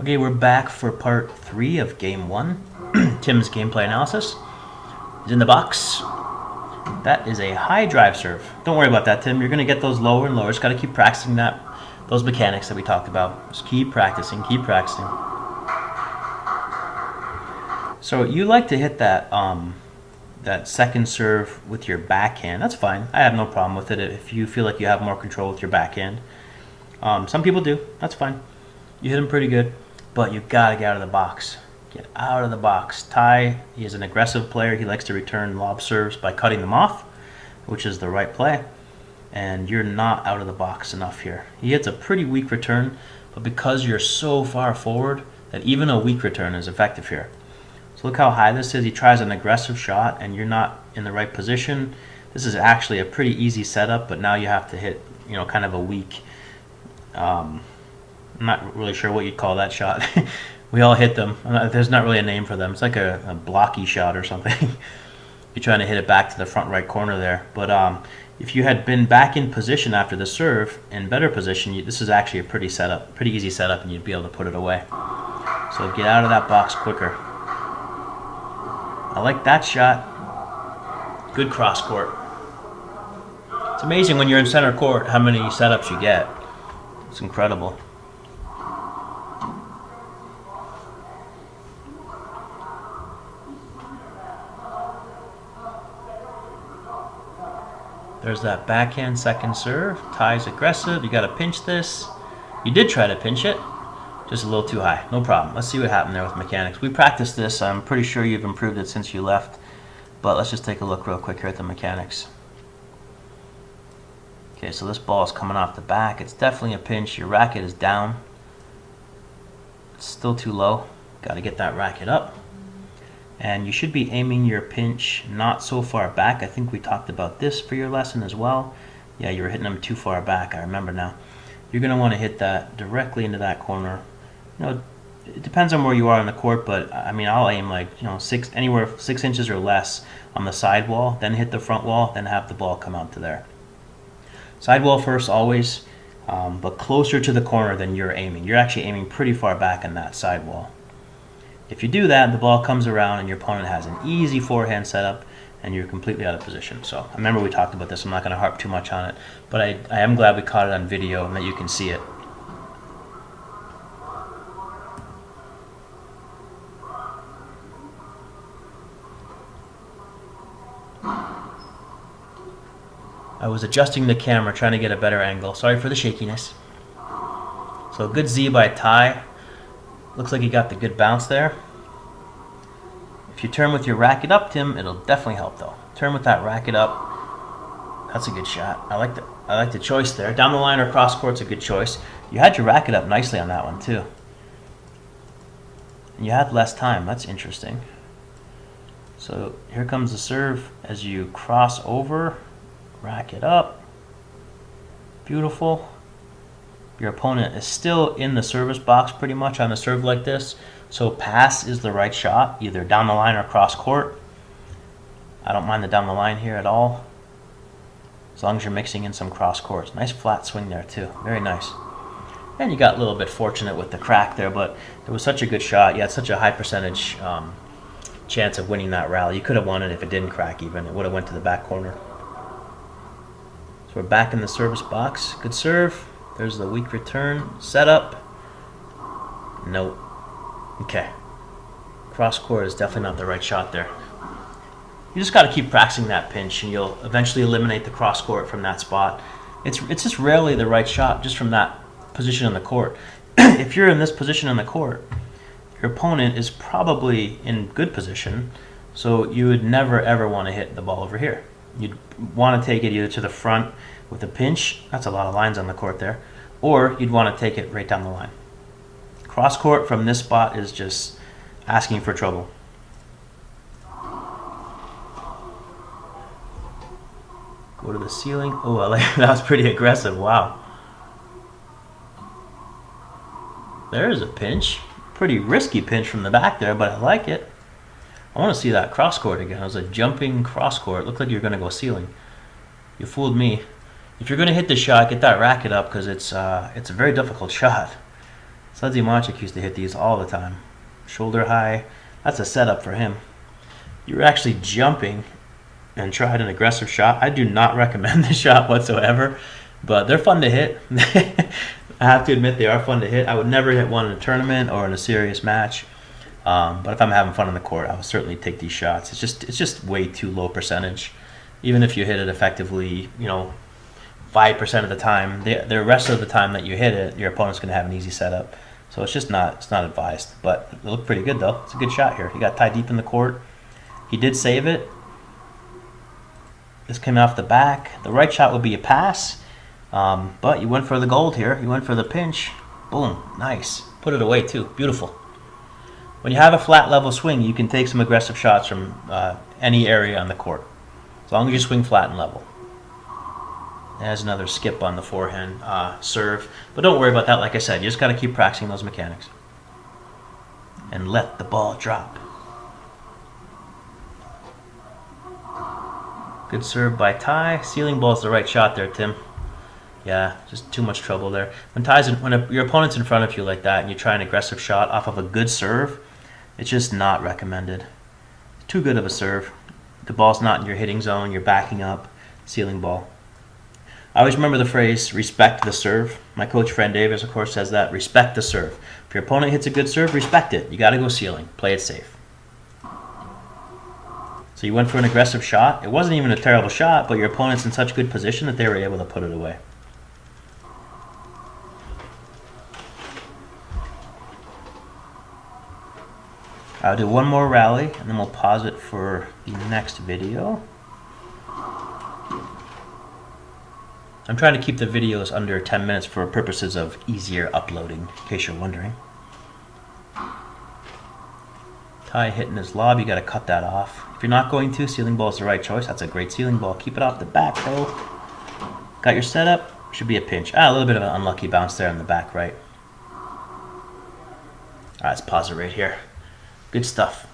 Okay, we're back for part 3 of game 1. Tim's gameplay analysis is in the box. That is a high drive serve. Don't worry about that, Tim. You're going to get those lower and lower. Just got to keep practicing those mechanics that we talked about. Just keep practicing, keep practicing. So you like to hit that second serve with your backhand. That's fine. I have no problem with it if you feel like you have more control with your backhand. Some people do. That's fine. You hit them pretty good. But you gotta get out of the box. Get out of the box. Ty, he is an aggressive player. He likes to return lob serves by cutting them off, which is the right play. And you're not out of the box enough here. He hits a pretty weak return, but because you're so far forward, that even a weak return is effective here. So look how high this is. He tries an aggressive shot, and you're not in the right position. This is actually a pretty easy setup, but now you have to hit, kind of a weak. I'm not really sure what you'd call that shot. We all hit them. There's not really a name for them. It's like a blocky shot or something. You're trying to hit it back to the front right corner there. But if you had been back in position after the serve, in better position, this is actually a pretty easy setup, and you'd be able to put it away. So get out of that box quicker. I like that shot. Good cross court. It's amazing when you're in center court how many setups you get. It's incredible. There's that backhand second serve. Ty's aggressive. You got to pinch this. You did try to pinch it. Just a little too high. No problem. Let's see what happened there with mechanics. We practiced this. I'm pretty sure you've improved it since you left. But let's just take a look real quick here at the mechanics. Okay, so this ball is coming off the back. It's definitely a pinch. Your racket is down. It's still too low. Got to get that racket up. And you should be aiming your pinch not so far back. I think we talked about this for your lesson as well. Yeah, you were hitting them too far back. I remember now. You're going to want to hit that directly into that corner. It depends on where you are on the court, but I mean, I'll aim like anywhere 6 inches or less on the side wall, then hit the front wall, then have the ball come out to there. Side wall first always, but closer to the corner than you're aiming. You're actually aiming pretty far back on that side wall. If you do that, the ball comes around and your opponent has an easy forehand setup and you're completely out of position. So I remember we talked about this. I'm not going to harp too much on it, but I am glad we caught it on video and that you can see it. I was adjusting the camera, trying to get a better angle. Sorry for the shakiness. So good Z by Ty. Looks like he got the good bounce there. If you turn with your racket up, Tim, it'll definitely help though. Turn with that racket up. That's a good shot. I like the choice there. Down the line or cross court's a good choice. You had your racket up nicely on that one too. And you had less time. That's interesting. So here comes the serve as you cross over. Racket up. Beautiful. Your opponent is still in the service box pretty much on a serve like this. So pass is the right shot, either down the line or cross court. I don't mind the down the line here at all, as long as you're mixing in some cross courts. Nice flat swing there too. Very nice. And you got a little bit fortunate with the crack there, but it was such a good shot. You had such a high percentage chance of winning that rally. You could have won it if it didn't crack even. It would have went to the back corner. So we're back in the service box. Good serve. There's the weak return. Setup. Nope. Okay. Cross court is definitely not the right shot there. You just got to keep practicing that pinch, and you'll eventually eliminate the cross court from that spot. It's just rarely the right shot just from that position on the court. If you're in this position on the court, your opponent is probably in good position, so you would never ever want to hit the ball over here. You'd want to take it either to the front with a pinch. That's a lot of lines on the court there. Or you'd want to take it right down the line. Cross court from this spot is just asking for trouble. Go to the ceiling. Oh, that was pretty aggressive. Wow. There's a pinch. Pretty risky pinch from the back there, but I like it. I want to see that cross court again. It was a jumping cross court. It looked like you were going to go ceiling. You fooled me. If you're going to hit this shot, get that racket up because it's a very difficult shot. Sudsy Monchik used to hit these all the time. Shoulder high. That's a setup for him. You're actually jumping and tried an aggressive shot. I do not recommend this shot whatsoever, but they're fun to hit. I have to admit they are fun to hit. I would never hit one in a tournament or in a serious match, but if I'm having fun on the court, I would certainly take these shots. It's just way too low percentage. Even if you hit it effectively, 5% of the time, the rest of the time that you hit it, your opponent's going to have an easy setup. So it's not advised. But it looked pretty good though. It's a good shot here. He got tied deep in the court. He did save it. This came off the back. The right shot would be a pass, but you went for the gold here. You went for the pinch. Boom, nice. Put it away too. Beautiful. When you have a flat level swing, you can take some aggressive shots from any area on the court, as long as you swing flat and level. There's another skip on the forehand serve. But don't worry about that. Like I said, you just got to keep practicing those mechanics. And let the ball drop. Good serve by Ty. Ceiling ball's the right shot there, Tim. Yeah, just too much trouble there. When your opponent's in front of you like that and you try an aggressive shot off of a good serve, it's just not recommended. Too good of a serve. The ball's not in your hitting zone. You're backing up. Ceiling ball. I always remember the phrase, respect the serve. My coach, Fred Davis, of course, says that. Respect the serve. If your opponent hits a good serve, respect it. You got to go ceiling. Play it safe. So you went for an aggressive shot. It wasn't even a terrible shot, but your opponent's in such good position that they were able to put it away. I'll do one more rally, and then we'll pause it for the next video. I'm trying to keep the videos under 10 minutes for purposes of easier uploading, in case you're wondering. Ty hitting his lob, you got to cut that off. If you're not going to, ceiling ball is the right choice. That's a great ceiling ball. Keep it off the back, though. Got your setup. Should be a pinch. A little bit of an unlucky bounce there in the back right. All right, let's pause it right here. Good stuff.